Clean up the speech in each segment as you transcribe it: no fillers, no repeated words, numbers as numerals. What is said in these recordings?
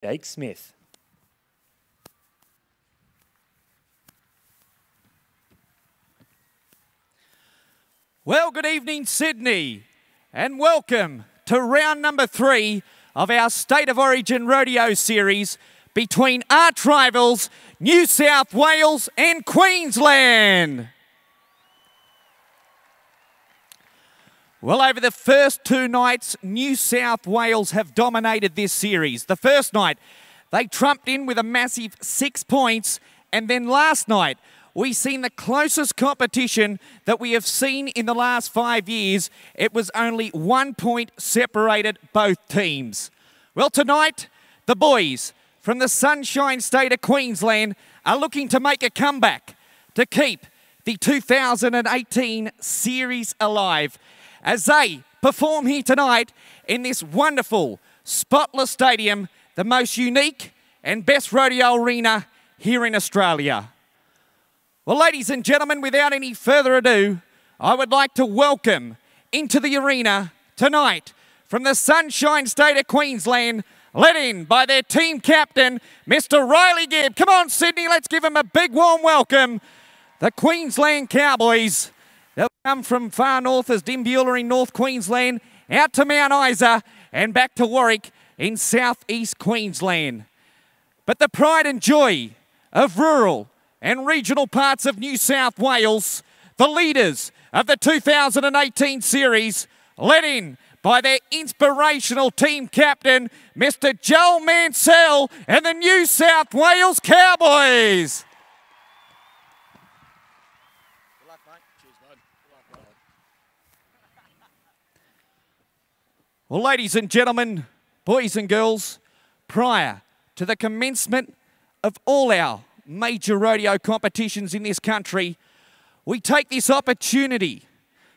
Jake Smith. Well, good evening, Sydney, and welcome to round number 3 of our State of Origin Rodeo series between arch rivals New South Wales and Queensland. Well, over the first 2 nights, New South Wales have dominated this series. The first night, they trumped in with a massive 6 points, and then last night, we've seen the closest competition that we have seen in the last 5 years. It was only 1 point separated both teams. Well, tonight, the boys from the Sunshine State of Queensland are looking to make a comeback to keep the 2018 series alive as they perform here tonight in this wonderful, spotless stadium, the most unique and best rodeo arena here in Australia. Well, ladies and gentlemen, without any further ado, I would like to welcome into the arena tonight from the Sunshine State of Queensland, led in by their team captain, Mr. Riley Gibb. Come on, Sydney, let's give him a big warm welcome. The Queensland Cowboys. They'll come from far north as Dimbula in North Queensland, out to Mount Isa and back to Warwick in southeast Queensland. But the pride and joy of rural and regional parts of New South Wales, the leaders of the 2018 series, led in by their inspirational team captain, Mr. Joel Mansell and the New South Wales Cowboys. Good luck, mate. Cheers, bud. Good luck, bud. Well, ladies and gentlemen, boys and girls, prior to the commencement of all our major rodeo competitions in this country, we take this opportunity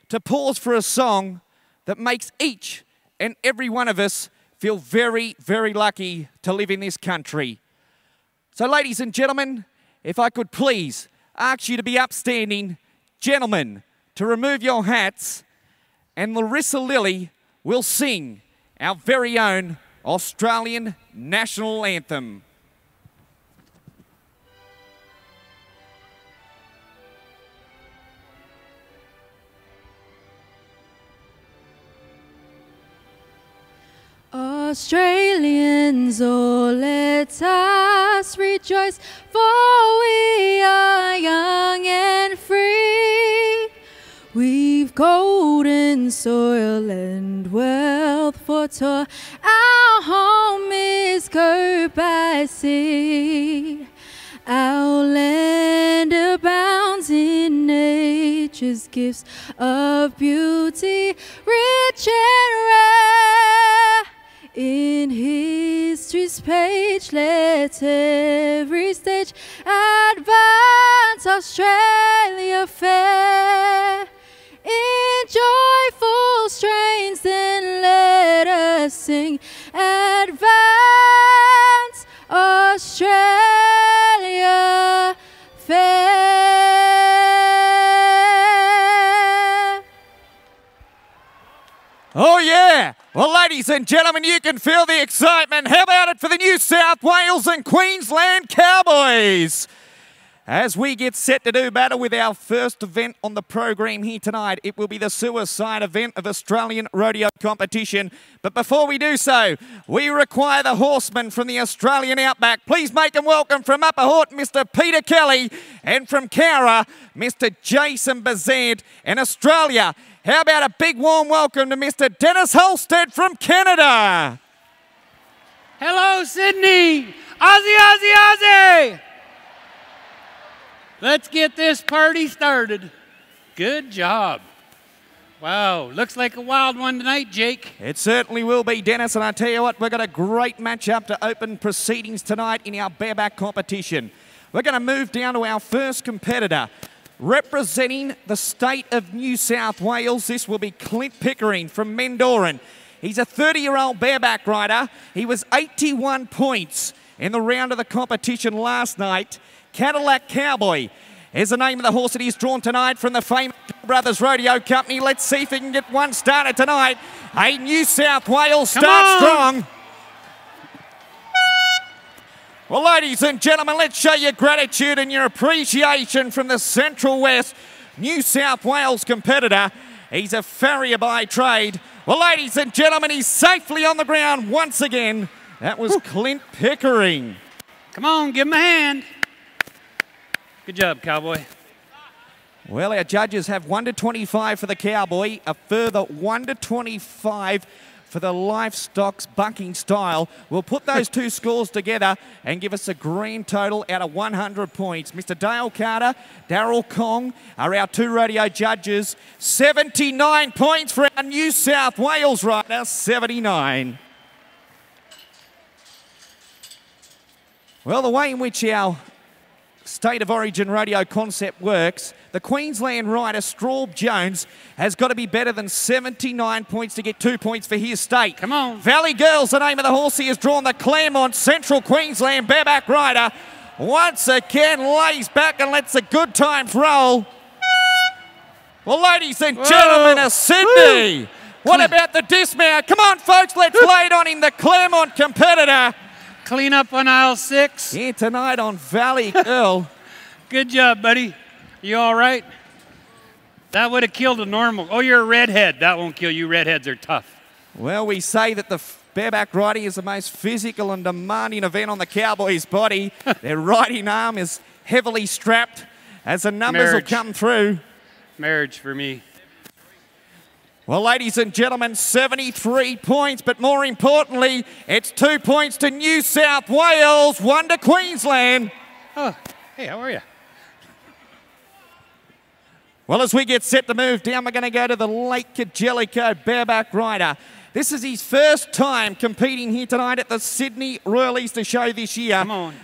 to pause for a song that makes each and every one of us feel very, very lucky to live in this country. So, ladies and gentlemen, if I could please ask you to be upstanding, gentlemen, to remove your hats, and Larissa Lilly will sing our very own Australian national anthem. Australians, oh, let us rejoice, for we are young and free. We've golden soil and wealth for toil. Our home is girt by sea. Our land abounds in nature's gifts of beauty, rich and rare. In history's page, let every stage advance Australia fair. In joyful strains, then let us sing, advance Australia fair. Oh yeah! Well, ladies and gentlemen, you can feel the excitement. How about it for the New South Wales and Queensland Cowboys? As we get set to do battle with our first event on the program here tonight, it will be the suicide event of Australian rodeo competition. But before we do so, we require the horsemen from the Australian Outback. Please make them welcome from Upper Horton, Mr. Peter Kelly, and from Cowra, Mr. Jason Bazant. And Australia, how about a big warm welcome to Mr. Dennis Holstead from Canada. Hello, Sydney. Aussie, Aussie, Aussie. Let's get this party started. Good job. Wow, looks like a wild one tonight, Jake. It certainly will be, Dennis, and I tell you what, we've got a great matchup to open proceedings tonight in our bareback competition. We're going to move down to our first competitor. Representing the state of New South Wales, this will be Clint Pickering from Mendoran. He's a 30-year-old bareback rider. He was 81 points in the round of the competition last night. Cadillac Cowboy is the name of the horse that he's drawn tonight from the famous Brothers Rodeo Company. Let's see if he can get one started tonight. A New South Wales start strong. Well, ladies and gentlemen, let's show your gratitude and your appreciation from the Central West New South Wales competitor. He's a farrier by trade. Well, ladies and gentlemen, he's safely on the ground once again. That was Clint Pickering. Come on, give him a hand. Good job, Cowboy. Well, our judges have 1 to 25 for the Cowboy, a further 1 to 25 for the Livestock's bucking style. We'll put those two scores together and give us a grand total out of 100 points. Mr. Dale Carter, Darryl Kong are our two rodeo judges. 79 points for our New South Wales rider, 79. Well, the way in which our State of Origin rodeo concept works, the Queensland rider, Straub Jones, has got to be better than 79 points to get 2 points for his state. Come on. Valley Girls, the name of the horse he has drawn, the Claremont Central Queensland bareback rider. Once again, lays back and lets the good times roll. Well, ladies and gentlemen of Sydney, what about the dismount? Come on, folks, let's lay it on him, the Claremont competitor. Clean up on aisle 6. Here tonight on Valley Girl. Good job, buddy. You all right? That would have killed a normal. Oh, you're a redhead. That won't kill you. Redheads are tough. Well, we say that the bareback riding is the most physical and demanding event on the Cowboys' body. Their riding arm is heavily strapped as the numbers will come through. Marriage for me. Well, ladies and gentlemen, 73 points, but more importantly, it's 2 points to New South Wales, 1 to Queensland. Oh, hey, how are you? Well, as we get set to move down, we're going to go to the Lake Jellicoe bareback rider. This is his first time competing here tonight at the Sydney Royal Easter Show this year. Come on.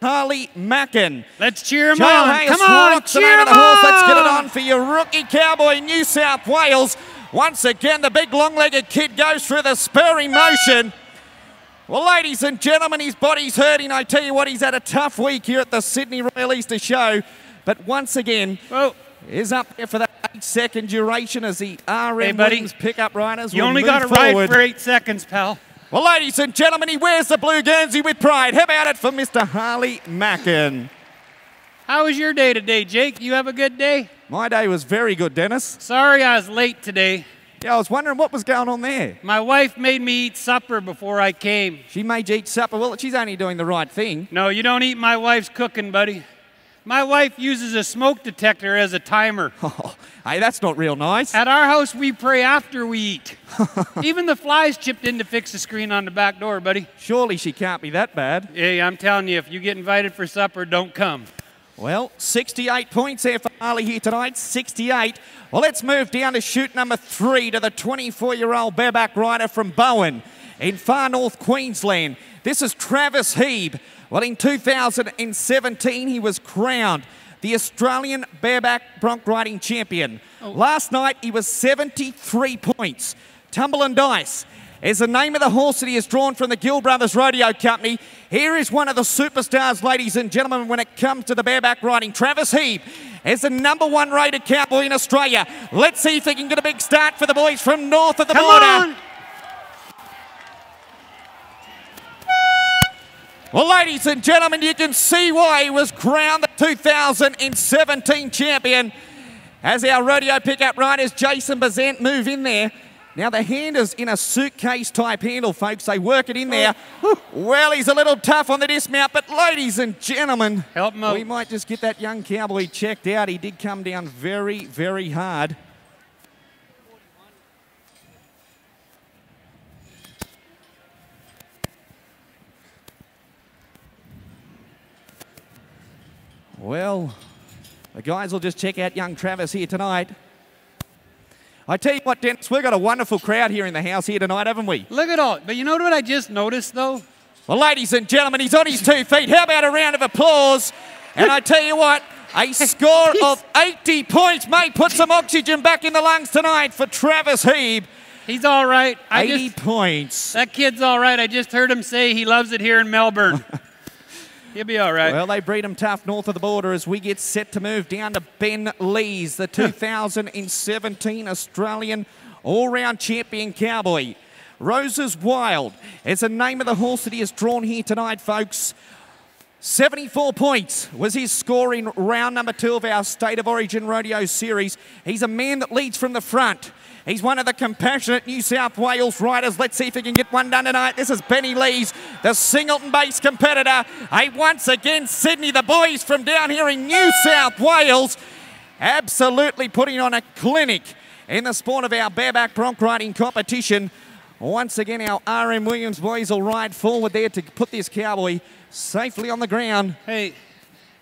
Harley Mackin. Let's cheer him Joe on. Hayes Come on, Rock's cheer the name him of the horse. on. Let's get it on for your rookie Cowboy, New South Wales. Once again, the big long-legged kid goes through the spurring motion. Well, ladies and gentlemen, his body's hurting. I tell you what, he's had a tough week here at the Sydney Royal Easter Show. But once again, is up there for that 8-second duration as the RM Williams pickup riders You will only move got to forward. ride for 8 seconds, pal. Well, ladies and gentlemen, he wears the blue Guernsey with pride. How about it for Mr. Harley Mackin? How was your day today, Jake? You have a good day? My day was very good, Dennis. Sorry I was late today. Yeah, I was wondering what was going on there. My wife made me eat supper before I came. She made you eat supper. Well, she's only doing the right thing. No, you don't eat my wife's cooking, buddy. My wife uses a smoke detector as a timer. Oh, hey, that's not real nice. At our house, we pray after we eat. Even the flies chipped in to fix the screen on the back door, buddy. Surely she can't be that bad. Hey, I'm telling you, if you get invited for supper, don't come. Well, 68 points there for Harley here tonight, 68. Well, let's move down to chute number 3 to the 24-year-old bareback rider from Bowen in far north Queensland. This is Travis Heeb. Well, in 2017, he was crowned the Australian bareback bronc riding champion. Last night, he was 73 points. Tumble and Dice is the name of the horse that he has drawn from the Gill Brothers Rodeo Company. Here is one of the superstars, ladies and gentlemen, when it comes to the bareback riding. Travis Heeb is the #1 rated cowboy in Australia. Let's see if he can get a big start for the boys from north of the border. On. Well, ladies and gentlemen, you can see why he was crowned the 2017 champion. As our rodeo pickup riders, Jason Bazant, move in there. Now, the hand is in a suitcase-type handle, folks. They work it in there. Well, he's a little tough on the dismount, but ladies and gentlemen, help him out. We might just get that young cowboy checked out. He did come down very, very hard. Well, the guys will just check out young Travis here tonight. I tell you what, Dennis, we've got a wonderful crowd here in the house here tonight, haven't we? Look at all. But you know what I just noticed, though? Well, ladies and gentlemen, he's on his 2 feet. How about a round of applause? And I tell you what, a score of 80 points may put some oxygen back in the lungs tonight for Travis Heeb. He's all right. 80 points. That kid's all right. I just heard him say he loves it here in Melbourne. He'll be all right. Well, they breed him tough north of the border as we get set to move down to Ben Lees, the 2017 Australian all-round champion cowboy. Roses Wild is the name of the horse that he has drawn here tonight, folks. 74 points was his score in round number 2 of our State of Origin Rodeo Series. He's a man that leads from the front. He's one of the compassionate New South Wales riders. Let's see if he can get one done tonight. This is Benny Lees, the Singleton-based competitor. Hey, once again, Sydney, the boys from down here in New South Wales, absolutely putting on a clinic in the sport of our bareback bronc riding competition. Once again, our RM Williams boys will ride forward there to put this cowboy safely on the ground. Hey,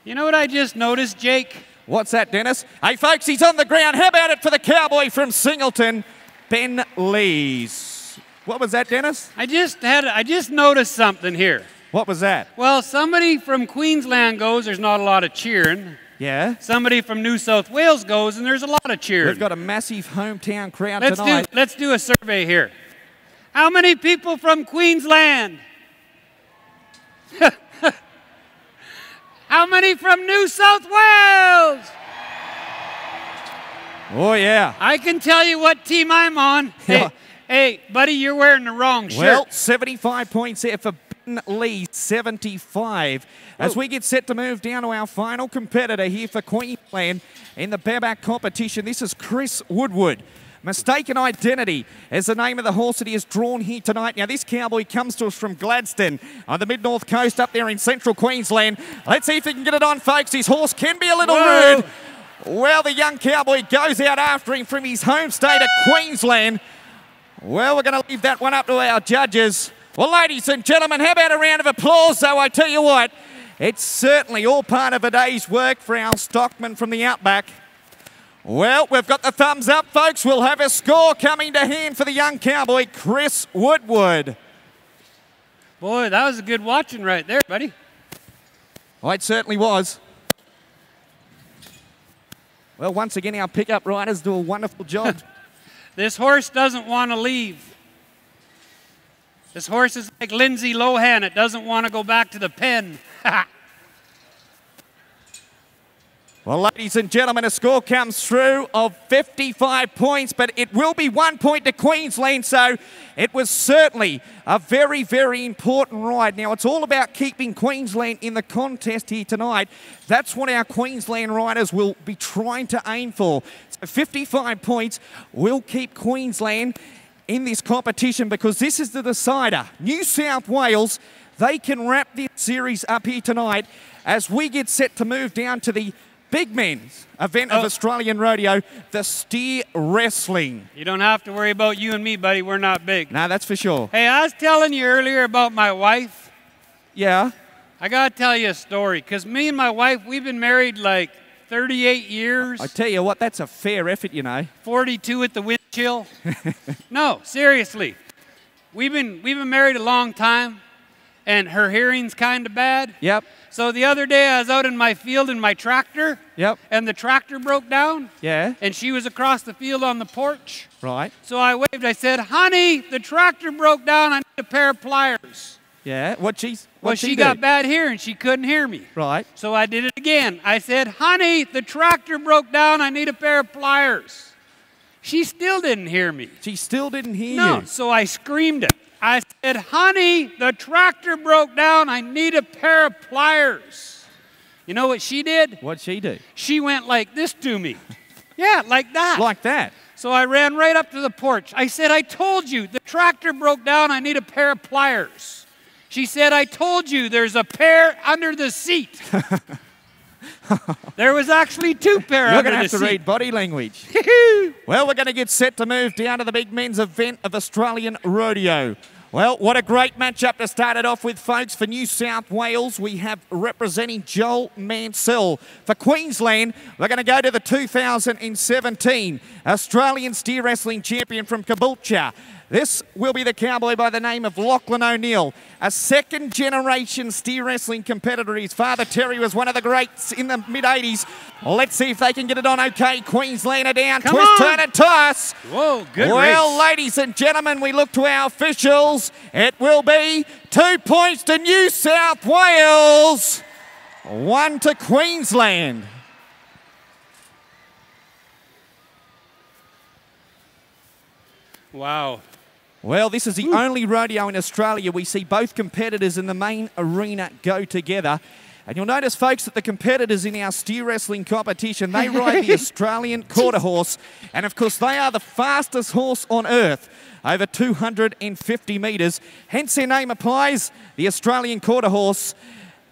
you know what I just noticed, Jake? What's that, Dennis? Hey, folks, he's on the ground. How about it for the cowboy from Singleton, Ben Lees? What was that, Dennis? I just noticed something here. What was that? Well, somebody from Queensland goes, there's not a lot of cheering. Yeah? Somebody from New South Wales goes, and there's a lot of cheering. We've got a massive hometown crowd tonight. Let's do a survey here. How many people from Queensland? How many from New South Wales? Oh, yeah. I can tell you what team I'm on. Yeah. Hey, buddy, you're wearing the wrong shirt. Well, 75 points there for Ben Lee, 75. As we get set to move down to our final competitor here for Queensland in the bareback competition, this is Chris Woodward. Mistaken Identity is the name of the horse that he has drawn here tonight. Now, this cowboy comes to us from Gladstone on the mid-north coast up there in central Queensland. Let's see if he can get it on, folks. His horse can be a little rude. Well, the young cowboy goes out after him from his home state of Queensland. Well, we're going to leave that one up to our judges. Well, ladies and gentlemen, how about a round of applause? So I tell you what, it's certainly all part of a day's work for our stockman from the outback. Well, we've got the thumbs up, folks. We'll have a score coming to hand for the young cowboy, Chris Woodward. Boy, that was a good watching right there, buddy. Oh, it certainly was. Well, once again, our pickup riders do a wonderful job. This horse doesn't want to leave. This horse is like Lindsay Lohan. It doesn't want to go back to the pen. Well, ladies and gentlemen, a score comes through of 55 points, but it will be 1 point to Queensland, so it was certainly a very, very important ride. Now, it's all about keeping Queensland in the contest here tonight. That's what our Queensland riders will be trying to aim for. So 55 points will keep Queensland in this competition because this is the decider. New South Wales, they can wrap this series up here tonight as we get set to move down to the big men's event of Australian Rodeo, the steer wrestling. You don't have to worry about you and me, buddy. We're not big. No, that's for sure. Hey, I was telling you earlier about my wife. Yeah? I got to tell you a story, because me and my wife, we've been married like 38 years. I tell you what, that's a fair effort, you know. 42 at the wind chill. No, seriously. We've been married a long time, and her hearing's kind of bad. Yep. So the other day I was out in my field in my tractor. Yep. And the tractor broke down. Yeah. And she was across the field on the porch. Right. So I waved. I said, "Honey, the tractor broke down. I need a pair of pliers." Yeah. Well, she got bad hearing. She couldn't hear me. Right. So I did it again. I said, "Honey, the tractor broke down. I need a pair of pliers." She still didn't hear me. She still didn't hear you. No. So I screamed it. I said, "Honey, the tractor broke down. I need a pair of pliers." You know what she did? What'd she do? She went like this to me. Yeah, like that. Like that? So I ran right up to the porch. I said, "I told you, the tractor broke down. I need a pair of pliers." She said, "I told you, there's a pair under the seat." There was actually two pair You're under going to the have to seat. read body language. Well, we're going to get set to move down to the big men's event of Australian Rodeo. Well, what a great matchup to start it off with, folks. For New South Wales, we have representing Joel Mansell. For Queensland, we're going to go to the 2017 Australian Steer Wrestling Champion from Caboolture. This will be the cowboy by the name of Lachlan O'Neill, a second-generation steer wrestling competitor. His father, Terry, was one of the greats in the mid-'80s. Let's see if they can get it on okay. Queensland are down. Come Twist, on. turn, and toss. Whoa, good Well, race. ladies and gentlemen, we look to our officials. It will be 2 points to New South Wales, 1 to Queensland. Wow. Well, this is the only rodeo in Australia we see both competitors in the main arena go together. And you'll notice, folks, that the competitors in our steer wrestling competition, they ride the Australian quarter horse. And, of course, they are the fastest horse on earth, over 250 metres. Hence their name applies, the Australian quarter horse.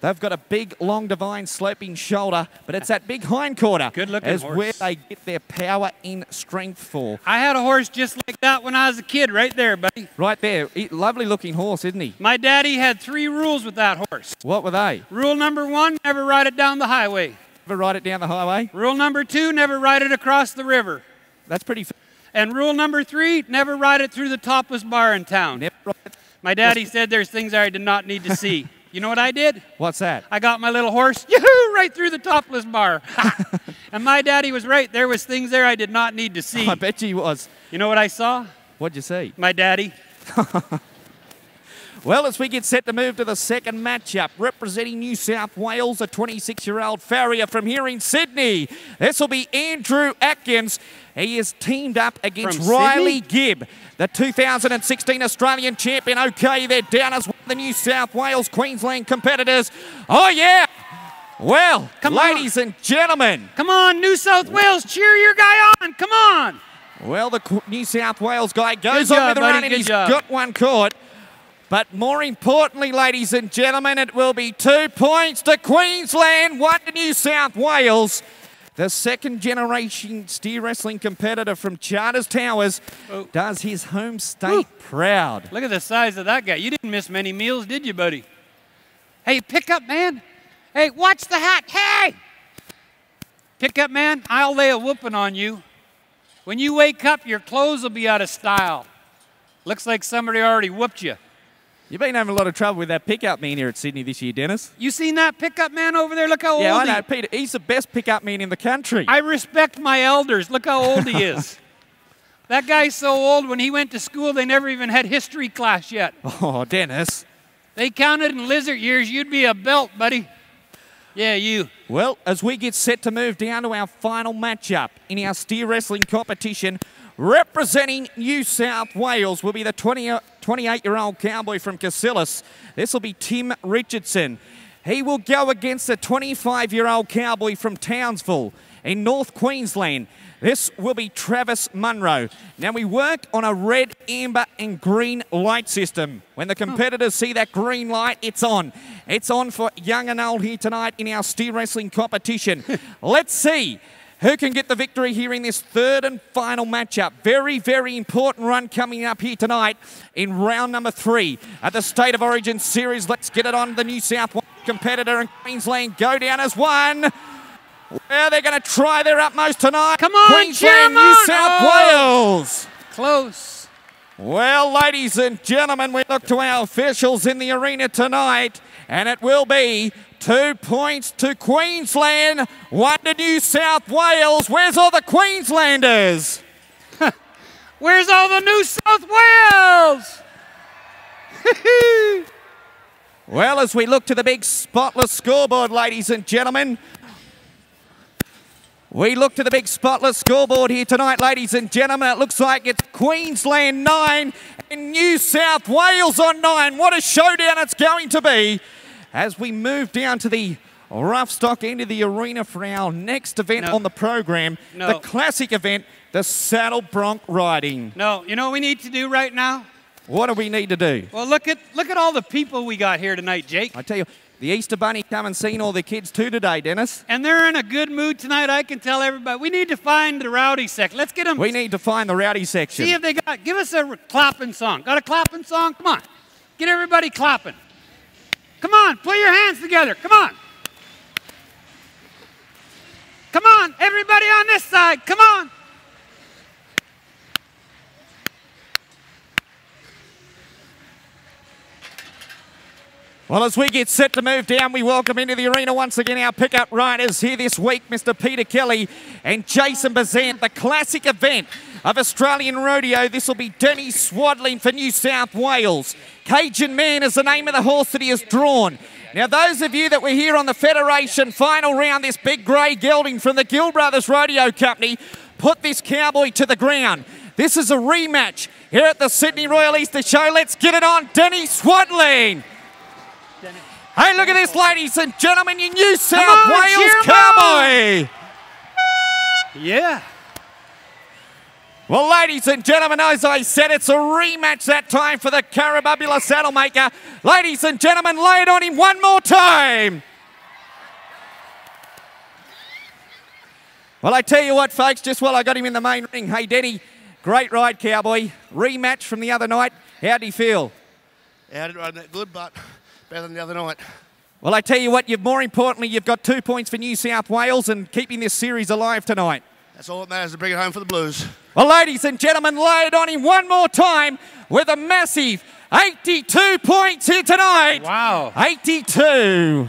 They've got a big, long, divine, sloping shoulder, but it's that big hind quarter Good-looking horse where they get their power in strength for. I had a horse just like that when I was a kid, right there, buddy. Right there. Lovely-looking horse, isn't he? My daddy had 3 rules with that horse. What were they? Rule number 1, never ride it down the highway. Never ride it down the highway? Rule number 2, never ride it across the river. That's pretty... And rule number 3, never ride it through the topless bar in town. Never ride it. My daddy said there's things I did not need to see. You know what I did? What's that? I got my little horse, yoo-hoo, right through the topless bar. And my daddy was right. There was things there I did not need to see. I bet you was. You know what I saw? What'd you see? My daddy. Well, as we get set to move to the second matchup, representing New South Wales, a 26-year-old farrier from here in Sydney. This will be Andrew Atkins. He is teamed up against From Riley Sydney? Gibb, the 2016 Australian champion. Okay, they're down as one of the New South Wales Queensland competitors. Oh, yeah. Well, Come ladies and gentlemen. Come on, New South Wales, cheer your guy on. Come on. Well, the New South Wales guy goes Good on job, with the buddy, run and good he's job. got one caught. But more importantly, ladies and gentlemen, it will be 2 points to Queensland, 1 to New South Wales. The second-generation steer wrestling competitor from Charters Towers does his home state proud. Look at the size of that guy. You didn't miss many meals, did you, buddy? Hey, pickup man. Hey, watch the hat. Hey! Pickup man, I'll lay a whooping on you. When you wake up, your clothes will be out of style. Looks like somebody already whooped you. You've been having a lot of trouble with that pickup man here at Sydney this year, Dennis. You seen that pickup man over there? Look how old Yeah, I he know, is. Peter. He's the best pickup man in the country. I respect my elders. Look how old he is. That guy's so old, when he went to school, they never even had history class yet. Oh, Dennis. They counted in lizard years. You'd be a belt, buddy. Yeah, you. Well, as we get set to move down to our final matchup in our steer wrestling competition, representing New South Wales will be the 28-year-old cowboy from Casillas. This will be Tim Richardson. He will go against the 25-year-old cowboy from Townsville in North Queensland. This will be Travis Munro. Now, we work on a red, amber and green light system. When the competitors see that green light, it's on. It's on for young and old here tonight in our steer wrestling competition. Let's see who can get the victory here in this third and final matchup. Very, very important run coming up here tonight in round number 3 at the State of Origin Series. Let's get it on. The New South Wales competitor in Queensland go down as one. Well, they're going to try their utmost tonight. Come on, Queensland, cheer 'em New on. South Wales. Close. Well, ladies and gentlemen, we look to our officials in the arena tonight, and it will be 2 points to Queensland, 1 to New South Wales. Where's all the Queenslanders? Where's all the New South Wales? Well, as we look to the big spotless scoreboard, ladies and gentlemen, we look to the big spotless scoreboard here tonight, ladies and gentlemen. It looks like it's Queensland 9 and New South Wales on 9. What a showdown it's going to be as we move down to the rough stock end of the arena for our next event on the program, the classic event, the saddle bronc riding. No, you know what we need to do right now? What do we need to do? Well, look at all the people we got here tonight, Jake. I tell you, the Easter Bunny come and seen all the kids too today, Dennis. And they're in a good mood tonight, I can tell everybody. We need to find the rowdy section. Let's get them. We need to find the rowdy section. See if they got, give us a clapping song. Got a clapping song? Come on. Get everybody clapping. Come on, put your hands together. Come on. Come on, everybody on this side. Come on. Well, as we get set to move down, we welcome into the arena once again our pickup riders here this week, Mr. Peter Kelly and Jason Bazant. The classic event of Australian Rodeo. This will be Denny Swadling for New South Wales. Cajun Man is the name of the horse that he has drawn. Now, those of you that were here on the Federation final round, this big grey gelding from the Gill Brothers Rodeo Company put this cowboy to the ground. This is a rematch here at the Sydney Royal Easter Show. Let's get it on, Denny Swadling. Hey, look at this, ladies and gentlemen, your New South on, Wales cheer 'em Cowboy. Yeah. Well, ladies and gentlemen, as I said, it's a rematch that time for the Carababula Saddlemaker. Ladies and gentlemen, lay it on him one more time. Well, I tell you what, folks, just while I got him in the main ring, hey, Denny, great ride, Cowboy. Rematch from the other night. How do you feel? Yeah, I didn't ride that good, but better than the other night. Well, I tell you what, more importantly, you've got 2 points for New South Wales and keeping this series alive tonight. That's all that matters to bring it home for the Blues. Well, ladies and gentlemen, lay it on him one more time with a massive 82 points here tonight. Wow. 82.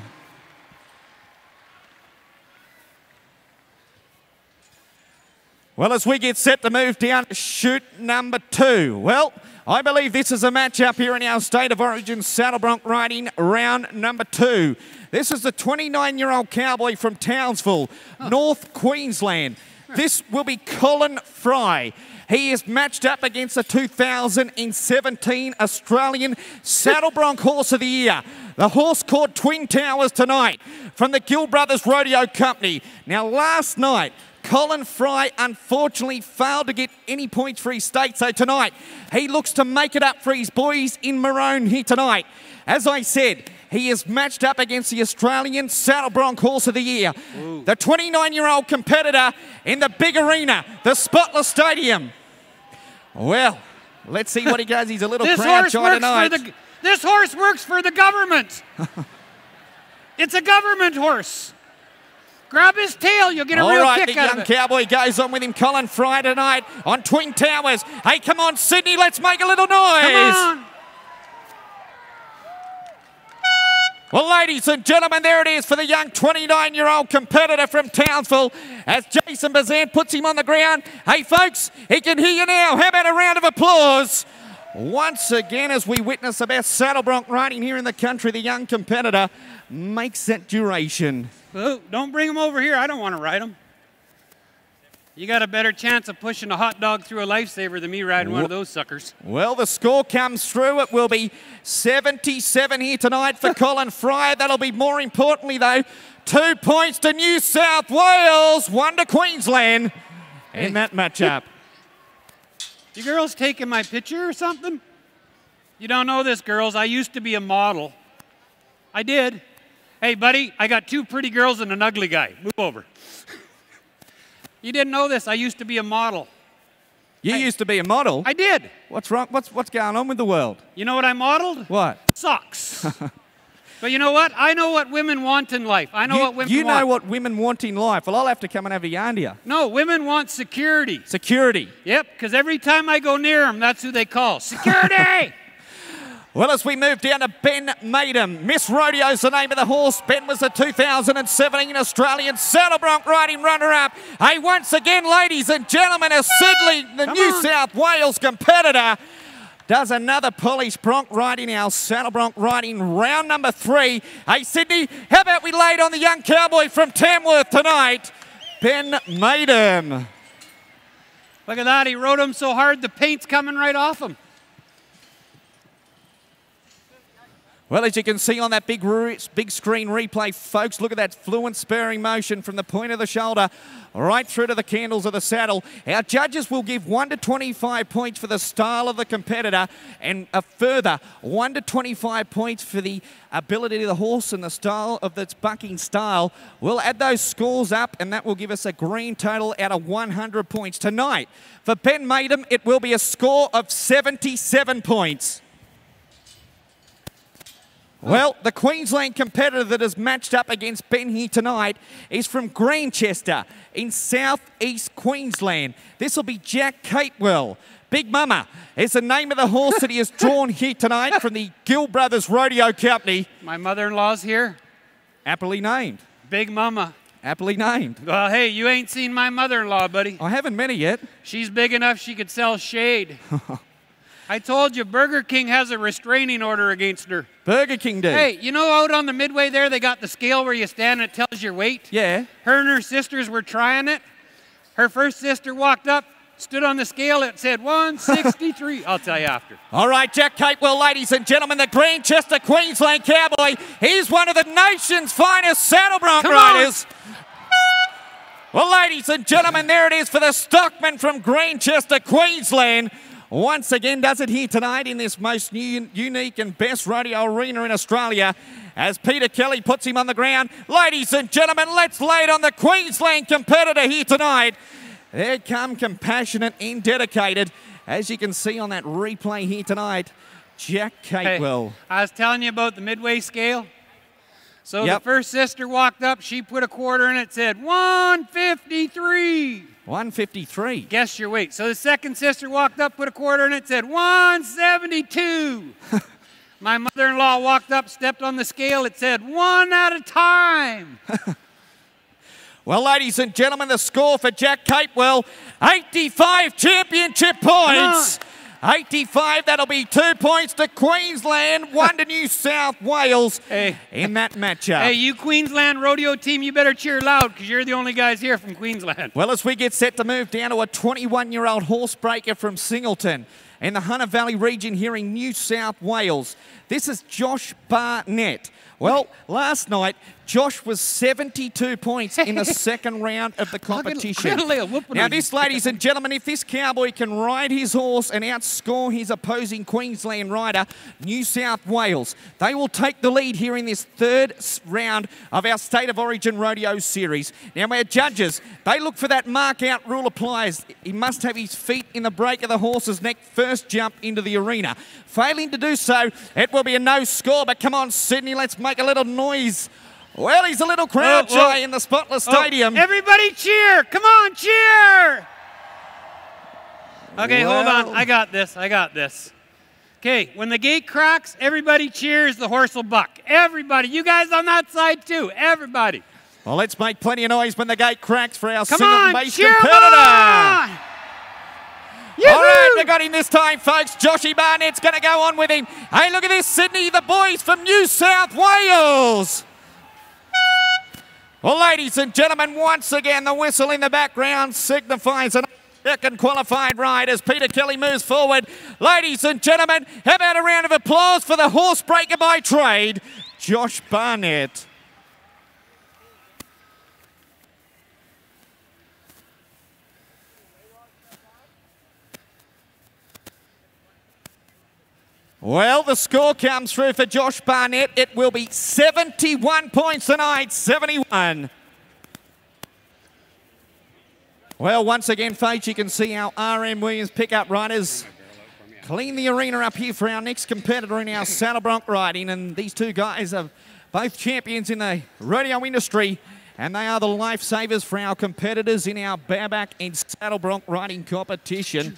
Well, as we get set to move down to shoot number 2. Well, I believe this is a matchup here in our State of Origin saddle bronc riding round number 2. This is the 29-year-old cowboy from Townsville, North Queensland. This will be Colin Fry. He is matched up against the 2017 Australian Saddle Bronc Horse of the Year. The horse called Twin Towers tonight from the Gill Brothers Rodeo Company. Now, last night, Colin Fry unfortunately failed to get any points for his state, so tonight he looks to make it up for his boys in maroon here tonight. As I said, he is matched up against the Australian Saddle Bronc Horse of the Year. Ooh. The 29-year-old competitor in the big arena, the Spotless Stadium. Well, let's see what he does. He's a little crowd shy tonight. This horse works for the government. It's a government horse. Grab his tail, you'll get a real kick out of it. The young cowboy goes on with him, Colin Fry tonight on Twin Towers. Hey, come on, Sydney, let's make a little noise. Come on. Well, ladies and gentlemen, there it is for the young 29-year-old competitor from Townsville as Jason Bazan puts him on the ground. Hey, folks, he can hear you now. How about a round of applause? Once again, as we witness the best saddle bronc riding here in the country, the young competitor makes that duration. Oh, don't bring him over here. I don't want to ride him. You got a better chance of pushing a hot dog through a lifesaver than me riding one of those suckers. Well, the score comes through. It will be 77 here tonight for Colin Fry. That'll be more importantly, though, 2 points to New South Wales, 1 to Queensland in that matchup. You girls taking my picture or something? You don't know this, girls. I used to be a model. I did. Hey, buddy, I got 2 pretty girls and an ugly guy. Move over. You didn't know this. I used to be a model. You used to be a model? I did. What's wrong? What's going on with the world? You know what I modeled? What? Socks. But you know what? I know what women want in life. I know what women want. You know what women want in life. Well, I'll have to come and have a yarn to you. No, women want security. Security? Yep, because every time I go near them, that's who they call. Security! Well, as we move down to Ben Maidem, Miss Rodeo's the name of the horse. Ben was the 2017 Australian Saddle Bronc riding runner-up. Hey, once again, ladies and gentlemen, as Sidley, the New South Wales competitor, does another polished bronc riding, our saddle bronc riding round number 3. Hey, Sydney, how about we lay it on the young cowboy from Tamworth tonight, Ben Maidem. Look at that. He rode him so hard, the paint's coming right off him. Well, as you can see on that big screen replay, folks, look at that fluent spurring motion from the point of the shoulder right through to the candles of the saddle. Our judges will give 1 to 25 points for the style of the competitor and a further 1 to 25 points for the ability of the horse and the style of its bucking style. We'll add those scores up and that will give us a grand total out of 100 points. Tonight, for Ben Maidem, it will be a score of 77 points. Well, the Queensland competitor that is matched up against Ben here tonight is from Greenchester in southeast Queensland. This will be Jack Capewell. Big Mama is the name of the horse that he has drawn here tonight from the Gill Brothers Rodeo Company. My mother-in-law's here. Aptly named. Big Mama. Aptly named. Well, hey, you ain't seen my mother-in-law, buddy. I haven't met her yet. She's big enough she could sell shade. I told you Burger King has a restraining order against her. Burger King do? Hey, you know out on the midway there, they got the scale where you stand and it tells your weight? Yeah. Her and her sisters were trying it. Her first sister walked up, stood on the scale, it said 163. I'll tell you after. All right, Jack Capewell, ladies and gentlemen, the Grantchester, Queensland Cowboy. He's one of the nation's finest saddle bronc riders. Well, ladies and gentlemen, there it is for the Stockman from Grantchester, Queensland. Once again does it here tonight in this most unique and best rodeo arena in Australia as Peter Kelly puts him on the ground. Ladies and gentlemen, let's lay it on the Queensland competitor here tonight. There come compassionate and dedicated, as you can see on that replay here tonight, Jack Capewell. Hey, I was telling you about the midway scale. So the first sister walked up, she put a quarter in it, said 153. 153. Guess your weight. So the second sister walked up, put a quarter in it, said 172. My mother-in-law walked up, stepped on the scale, it said 1 at a time. Well, ladies and gentlemen, the score for Jack Capewell, 85 championship points. 85, that'll be 2 points to Queensland, 1 to New South Wales in that matchup. Hey, you Queensland rodeo team, you better cheer loud because you're the only guys here from Queensland. Well, as we get set to move down to a 21-year-old horsebreaker from Singleton in the Hunter Valley region here in New South Wales, this is Josh Barnett. Well, last night, Josh was 72 points in the second round of the competition. Now this, ladies and gentlemen, if this cowboy can ride his horse and outscore his opposing Queensland rider, New South Wales, they will take the lead here in this third round of our State of Origin Rodeo Series. Now our judges, they look for that mark-out rule applies. He must have his feet in the break of the horse's neck first jump into the arena. Failing to do so, it will be a no score, but come on, Sydney, let's make a little noise. Well, he's a little crowd shy in the Spotless Stadium. Everybody cheer! Come on, cheer! Okay, hold on. I got this. Okay, when the gate cracks, everybody cheers, the horse will buck. Everybody. You guys on that side too. Everybody. Well, let's make plenty of noise when the gate cracks for our Come Singleton-based on, cheer competitor. All right, they got him this time, folks. Joshy Barnett's going to go on with him. Hey, look at this, Sydney, the boys from New South Wales. Well, ladies and gentlemen, once again, the whistle in the background signifies an second qualified ride as Peter Kelly moves forward. Ladies and gentlemen, how about a round of applause for the horsebreaker by trade, Josh Barnett. Well, the score comes through for Josh Barnett. It will be 71 points tonight, 71. Well, once again, folks, you can see our RM Williams pickup riders clean the arena up here for our next competitor in our saddle bronc riding. And these two guys are both champions in the rodeo industry, and they are the lifesavers for our competitors in our bareback and saddle bronc riding competition.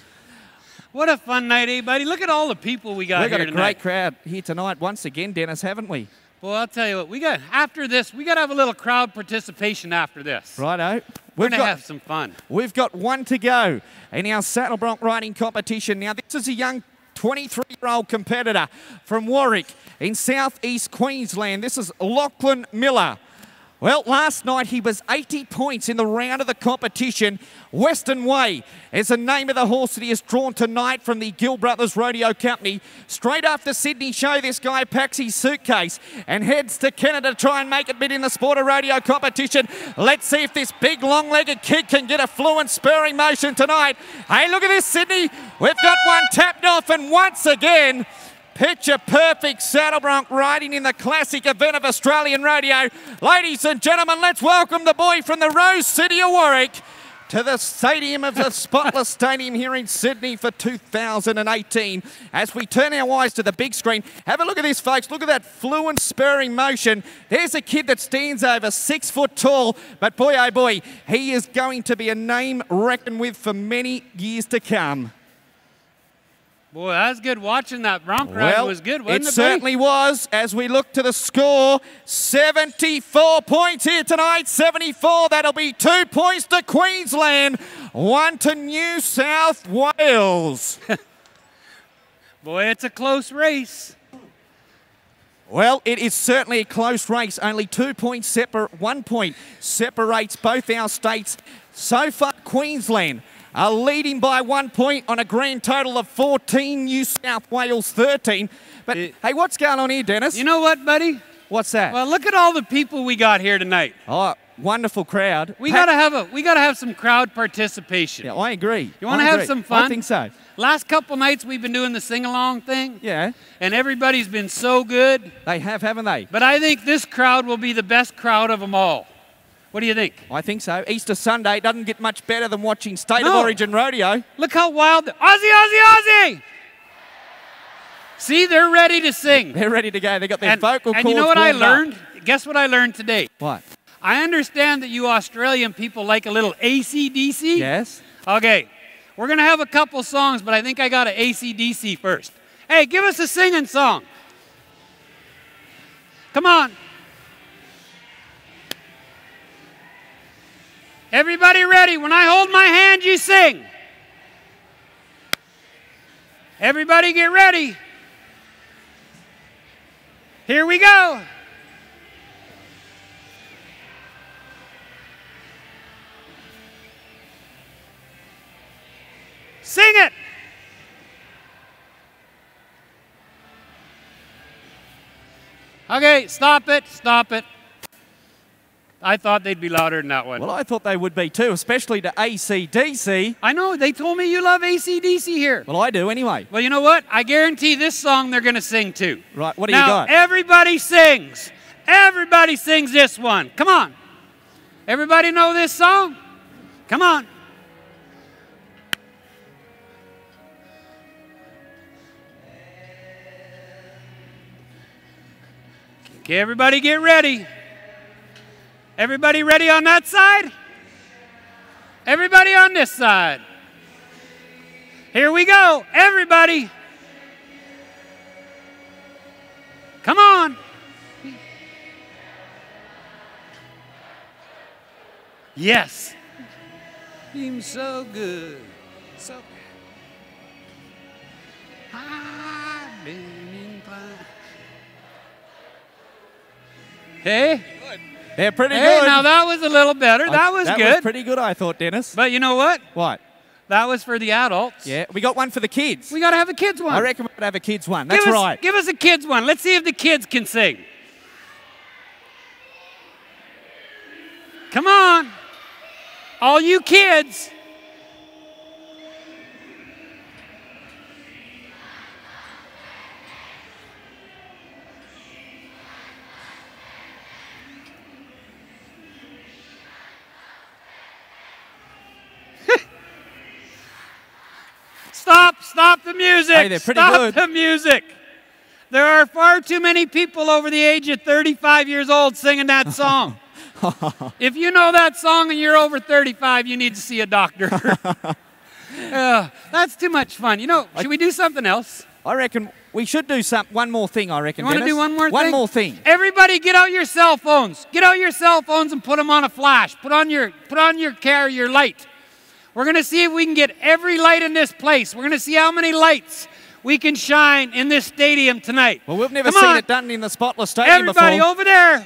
What a fun night, eh, buddy? Look at all the people we got here tonight. We've got a great crowd here tonight once again, Dennis, haven't we? Well, I'll tell you what, after this, we got to have a little crowd participation after this. Righto. We're going to have some fun. We've got one to go in our saddle bronc riding competition. Now, this is a young 23-year-old competitor from Warwick in southeast Queensland. This is Lachlan Miller. Well, last night he was 80 points in the round of the competition. Western Way is the name of the horse that he has drawn tonight from the Gill Brothers Rodeo Company. Straight after Sydney show, this guy packs his suitcase and heads to Canada to try and make it bid in the sport of rodeo competition. Let's see if this big long-legged kid can get a fluent spurring motion tonight. Hey, look at this, Sydney. We've got one tapped off, and once again, picture-perfect saddle bronc riding in the classic event of Australian rodeo. Ladies and gentlemen, let's welcome the boy from the Rose City of Warwick to the stadium of the Spotless Stadium here in Sydney for 2018. As we turn our eyes to the big screen, have a look at this, folks. Look at that fluent spurring motion. There's a kid that stands over 6 foot tall, but boy, oh boy, he is going to be a name reckoned with for many years to come. Boy, that was good. Watching that bronc ride was good, wasn't it? It certainly was. As we look to the score, 74 points here tonight. 74. That'll be 2 points to Queensland, 1 to New South Wales. Boy, it's a close race. Well, it is certainly a close race. Only 2 points 1 point separates both our states. So far, Queensland are leading by 1 point on a grand total of 14, New South Wales 13. But, hey, what's going on here, Dennis? You know what, buddy? What's that? Well, look at all the people we got here tonight. Oh, wonderful crowd. We gotta have some crowd participation. Yeah, I agree. You want to have some fun? I think so. Last couple nights we've been doing the sing-along thing. Yeah. And everybody's been so good. They have, haven't they? But I think this crowd will be the best crowd of them all. What do you think? I think so. Easter Sunday doesn't get much better than watching State of Origin Rodeo. Look how wild. Aussie, Aussie, Aussie! See, they're ready to sing. They're ready to go. They got their vocal cords. And you know what I warmed up. learned? Guess what I learned today? What? I understand that you Australian people like a little AC/DC. Yes. Okay. We're going to have a couple songs, but I think I got an AC/DC first. Hey, give us a singing song. Come on. Everybody ready? When I hold my hand, you sing. Everybody get ready. Here we go. Sing it. Okay, stop it, stop it. I thought they'd be louder than that one. Well, I thought they would be too, especially to AC/DC. I know, they told me you love AC/DC here. Well, I do anyway. Well, you know what? I guarantee this song they're going to sing too. Right, what do you got? Now, everybody sings. Everybody sings this one. Come on. Everybody know this song? Come on. Okay, everybody get ready. Everybody ready on that side? Everybody on this side. Here we go. Everybody. Come on. Yes. Seems so good. So I've been in fun. Hey? They're pretty Hey, good. now that was a little better. That was good. That was pretty good, I thought, Dennis. But you know what? What? That was for the adults. Yeah, we got one for the kids. We got to have a kids one. I reckon we're going to have a kids one. That's right. Give us a kids one. Let's see if the kids can sing. Come on. All you kids. Stop the music. Hey, they're pretty good. Stop the music. There are far too many people over the age of 35 years old singing that song. If you know that song and you're over 35, you need to see a doctor. That's too much fun. You know, should we do something else? I reckon we should do one more thing, I reckon, You want to do one more thing? One more thing. Everybody get out your cell phones. Get out your cell phones and put them on a flash. Put on your light. We're going to see if we can get every light in this place. We're going to see how many lights we can shine in this stadium tonight. Well, we've never seen it done in the Spotless Stadium Everybody before. over there.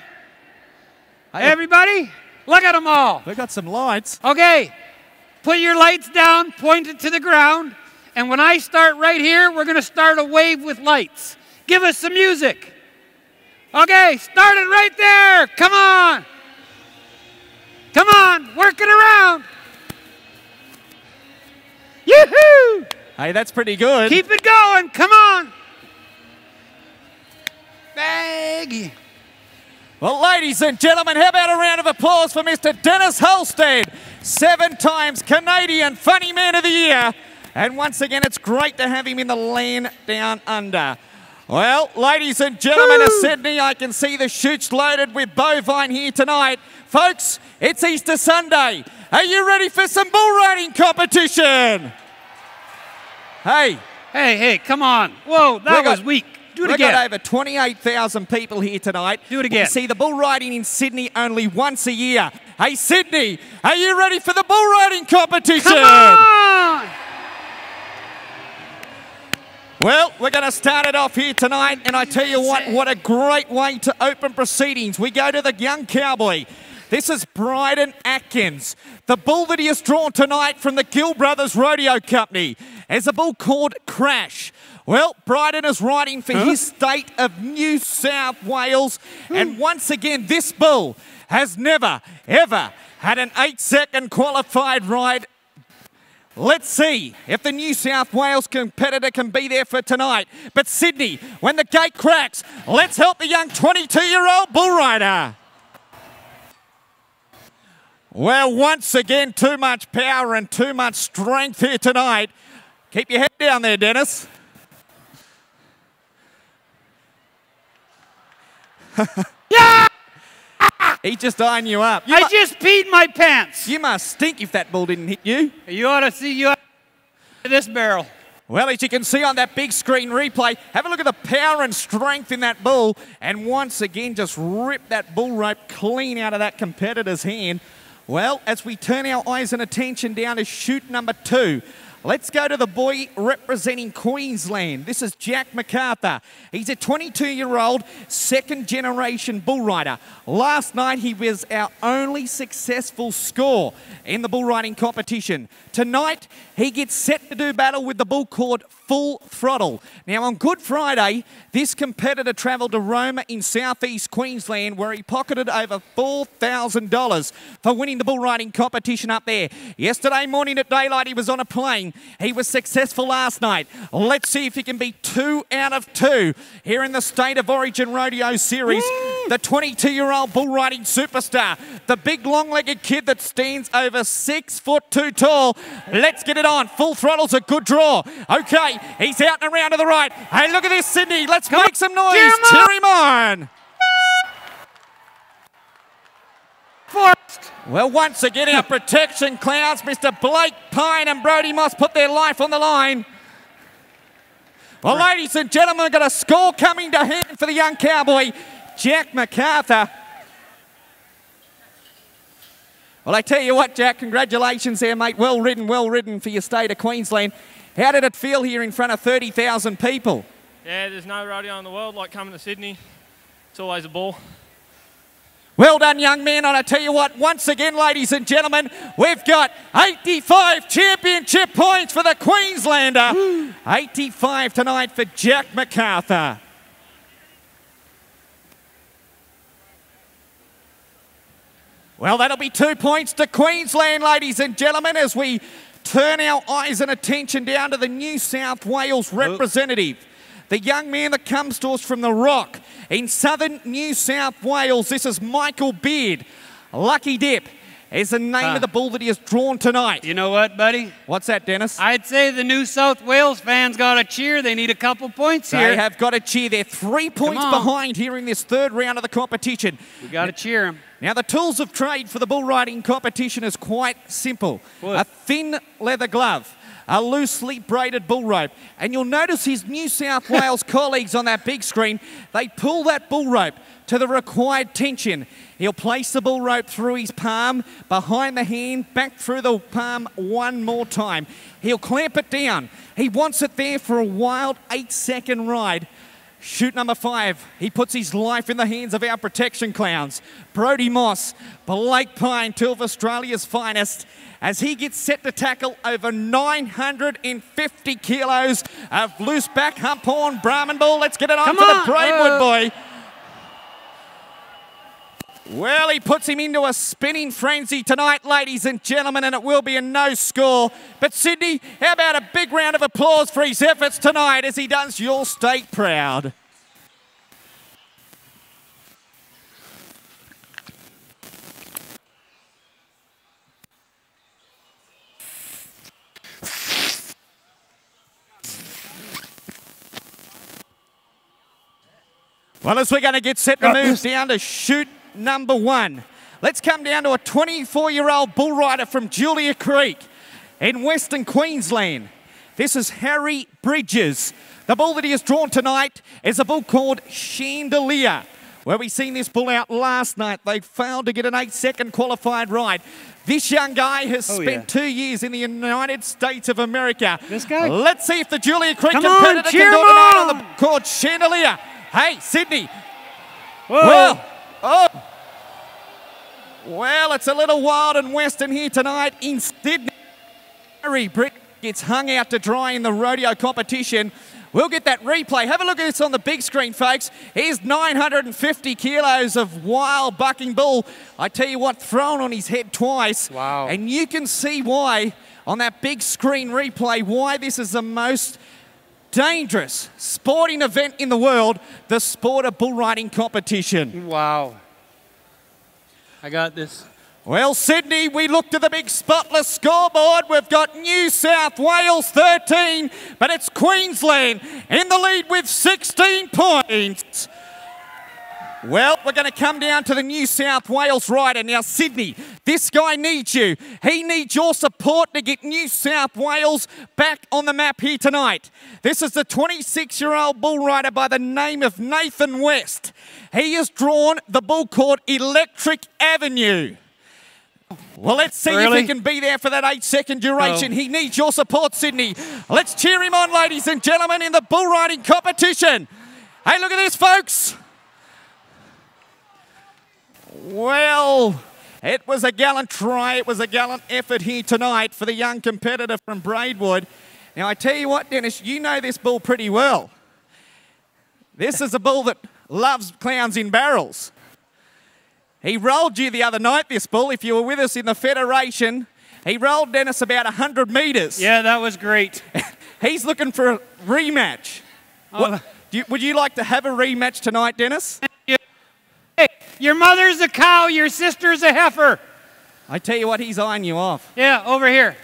Hey, Everybody, look at them all. We've got some lights. Okay, put your lights down, point it to the ground, and when I start right here, we're going to start a wave with lights. Give us some music. Okay, start it right there. Come on. Come on, work it around. Yoo-hoo! Hey, that's pretty good. Keep it going. Come on. Baggy. Well, ladies and gentlemen, how about a round of applause for Mr. Dennis Holstead, 7 times Canadian Funny Man of the Year. And once again, it's great to have him in the land down under. Well, ladies and gentlemen of Sydney, I can see the chutes loaded with bovine here tonight. Folks, it's Easter Sunday. Are you ready for some bull riding competition? Hey, come on. Whoa, that was weak. Do it again. We've got over 28,000 people here tonight. Do it again. You see the bull riding in Sydney only once a year. Hey, Sydney, are you ready for the bull riding competition? Come on! Well, we're going to start it off here tonight, and I tell you what a great way to open proceedings. We go to the young cowboy. This is Bryden Atkins, the bull that he has drawn tonight from the Gill Brothers Rodeo Company, as a bull called Crash. Well, Bryden is riding for his state of New South Wales, and once again, this bull has never, ever had an 8-second qualified ride. Let's see if the New South Wales competitor can be there for tonight. But Sydney, when the gate cracks, let's help the young 22-year-old bull rider. Well, once again, too much power and too much strength here tonight. Keep your head down there, Dennis. Yeah! He's just eyeing you up. I just peed my pants. You must stink if that bull didn't hit you. You ought to see this barrel. Well, as you can see on that big screen replay, have a look at the power and strength in that bull. And once again, just rip that bull rope clean out of that competitor's hand. Well, as we turn our eyes and attention down to chute number 2, let's go to the boy representing Queensland. This is Jack MacArthur. He's a 22-year-old, second-generation bull rider. Last night, he was our only successful score in the bull riding competition. Tonight, he gets set to do battle with the bull called Full Throttle. Now, on Good Friday, this competitor travelled to Roma in southeast Queensland, where he pocketed over $4,000 for winning the bull riding competition up there. Yesterday morning at daylight, he was on a plane. He was successful last night. Let's see if he can be 2 out of 2 here in the State of Origin Rodeo Series. The 22-year-old bull riding superstar, the big long-legged kid that stands over 6'2" tall. Let's get it on. Full Throttle's a good draw. Okay, he's out and around to the right. Hey, look at this, Sydney. Let's make some noise. Cheer him on. Well, once again, our protection clouds, Mr. Blake Pine and Brodie Moss put their life on the line. Well, ladies and gentlemen, we've got a score coming to hand for the young cowboy, Jack MacArthur. Well, I tell you what, Jack, congratulations there, mate. Well ridden for your state of Queensland. How did it feel here in front of 30,000 people? Yeah, there's no rodeo in the world like coming to Sydney. It's always a ball. Well done, young man. And I tell you what, once again, ladies and gentlemen, we've got 85 championship points for the Queenslander. 85 tonight for Jack MacArthur. Well, that'll be 2 points to Queensland, ladies and gentlemen, as we turn our eyes and attention down to the New South Wales representative. The young man that comes to us from the Rock in southern New South Wales. This is Michael Beard. Lucky Dip is the name of the bull that he has drawn tonight. You know what, buddy? What's that, Dennis? I'd say the New South Wales fans got to cheer. They need a couple points here. They have got to cheer. They're 3 points behind here in this third round of the competition. We got to cheer them. Now, the tools of trade for the bull riding competition is quite simple. A thin leather glove, a loosely braided bull rope. And you'll notice his New South Wales colleagues on that big screen, they pull that bull rope to the required tension. He'll place the bull rope through his palm, behind the hand, back through the palm one more time. He'll clamp it down. He wants it there for a wild 8-second ride. Chute number 5, he puts his life in the hands of our protection clowns. Brodie Moss, Blake Pine, two of Australia's finest, as he gets set to tackle over 950 kilos of loose back hump horn Brahman bull. Let's get it on for the Braidwood boy. Well, he puts him into a spinning frenzy tonight, ladies and gentlemen, and it will be a no score. But Sydney, how about a big round of applause for his efforts tonight as he does your state proud? Well, as we're going to get set to move down to chute number 1. Let's come down to a 24-year-old bull rider from Julia Creek in Western Queensland. This is Harry Bridges. The bull that he has drawn tonight is a bull called Chandelier. Where we seen this bull out last night, they failed to get an 8-second qualified ride. This young guy has spent 2 years in the United States of America. This guy? Let's see if the Julia Creek competitor can do it tonight on the called Chandelier. Hey, Sydney. Whoa. Well, Well, it's a little wild and western here tonight in Sydney. Harry Britt gets hung out to dry in the rodeo competition. We'll get that replay. Have a look at this on the big screen, folks. Here's 950 kilos of wild bucking bull. I tell you what, thrown on his head twice. Wow. And you can see why, on that big screen replay, why this is the most dangerous sporting event in the world, the sport of bull riding competition. Wow. I got this. Well, Sydney, we look to the big spotless scoreboard. We've got New South Wales 13, but it's Queensland in the lead with 16 points. Well, we're going to come down to the New South Wales rider. Now, Sydney, this guy needs you. He needs your support to get New South Wales back on the map here tonight. This is the 26-year-old bull rider by the name of Nathan West. He has drawn the bull called Electric Avenue. Well, let's see if he can be there for that 8-second duration. He needs your support, Sydney. Let's cheer him on, ladies and gentlemen, in the bull riding competition. Hey, look at this, folks. Well, it was a gallant try. It was a gallant effort here tonight for the young competitor from Braidwood. Now, I tell you what, Dennis, you know this bull pretty well. This is a bull that loves clowns in barrels. He rolled you the other night, this bull, if you were with us in the Federation. He rolled Dennis about 100 metres. Yeah, that was great. He's looking for a rematch. Would you like to have a rematch tonight, Dennis? Hey, your mother's a cow, your sister's a heifer. I tell you what, he's eyeing you off. Yeah, over here.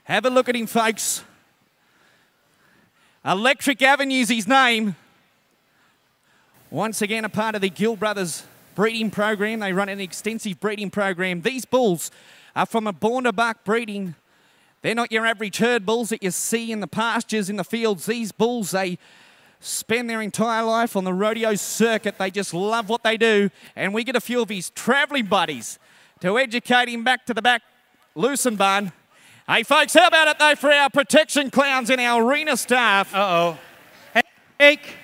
Have a look at him, folks. Electric Avenue's his name. Once again, a part of the Gill Brothers breeding program. They run an extensive breeding program. These bulls are from a born-to-buck breeding. They're not your average herd bulls that you see in the pastures, in the fields. These bulls, they spend their entire life on the rodeo circuit. They just love what they do. And we get a few of his travelling buddies to educate him back to the back, loose and bun. Hey, folks, how about it, though, for our protection clowns and our arena staff? Uh-oh. Hey, Jake.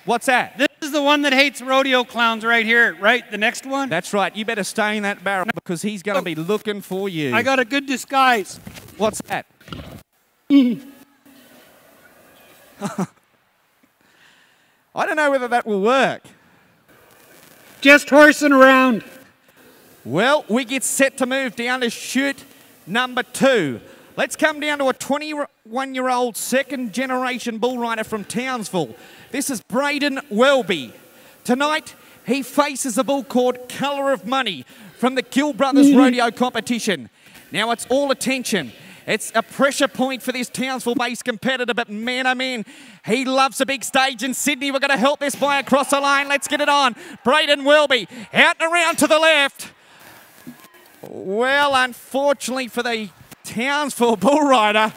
What's that? This is the one that hates rodeo clowns right here, right? The next one? That's right. You better stay in that barrel because he's going to be looking for you. I got a good disguise. What's that? I don't know whether that will work. Just horsing around. Well, we get set to move down to chute number 2. Let's come down to a 21-year-old second-generation bull rider from Townsville. This is Braden Welby. Tonight, he faces a bull called Colour of Money from the Gill Brothers Rodeo competition. Now, it's all attention. It's a pressure point for this Townsville-based competitor, but man, oh man, he loves a big stage in Sydney. We're going to help this boy across the line. Let's get it on. Braden Welby, out and around to the left. Well, unfortunately for the Townsville bull rider,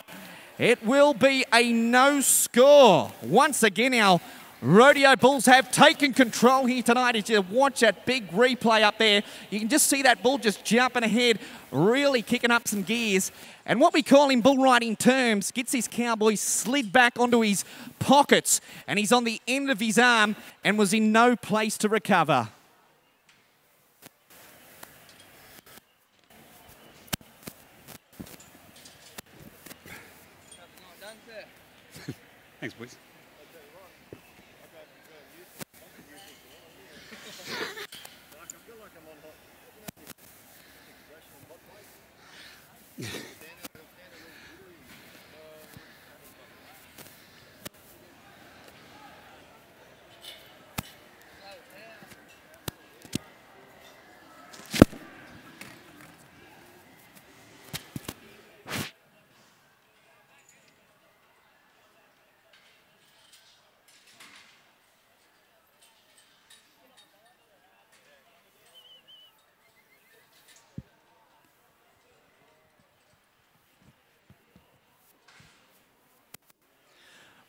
it will be a no score. Once again, our rodeo bulls have taken control here tonight. As you watch that big replay up there, you can just see that bull just jumping ahead, really kicking up some gears. And what we call in bull riding terms, gets his cowboy slid back onto his pockets, and he's on the end of his arm and was in no place to recover. Thanks, boys.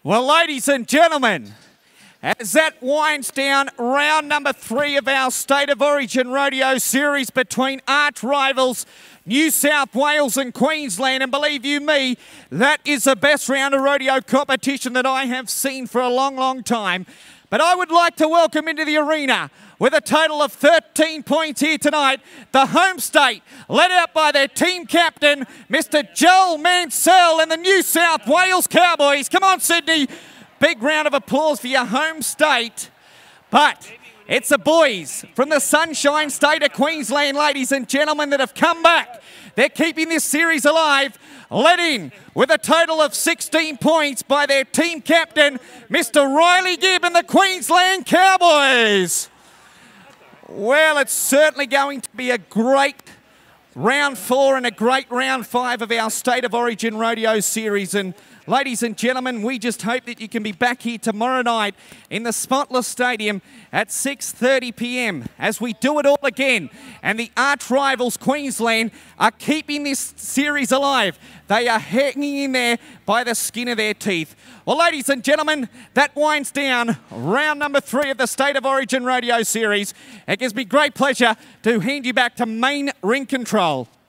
Well, ladies and gentlemen, as that winds down round number 3 of our State of Origin Rodeo Series between arch rivals New South Wales and Queensland, and believe you me, that is the best round of rodeo competition that I have seen for a long, long time. But I would like to welcome into the arena with a total of 13 points here tonight, the home state, led out by their team captain, Mr. Joel Mansell and the New South Wales Cowboys. Come on, Sydney. Big round of applause for your home state. But it's the boys from the Sunshine State of Queensland, ladies and gentlemen, that have come back. They're keeping this series alive, led in with a total of 16 points by their team captain, Mr. Riley Gibb and the Queensland Cowboys. Well, it's certainly going to be a great round 4 and a great round 5 of our State of Origin Rodeo series. And ladies and gentlemen, we just hope that you can be back here tomorrow night in the Spotless Stadium at 6:30 p.m. as we do it all again. And the arch rivals Queensland are keeping this series alive. They are hanging in there by the skin of their teeth. Well, ladies and gentlemen, that winds down round number 3 of the State of Origin Rodeo series. It gives me great pleasure to hand you back to main ring control.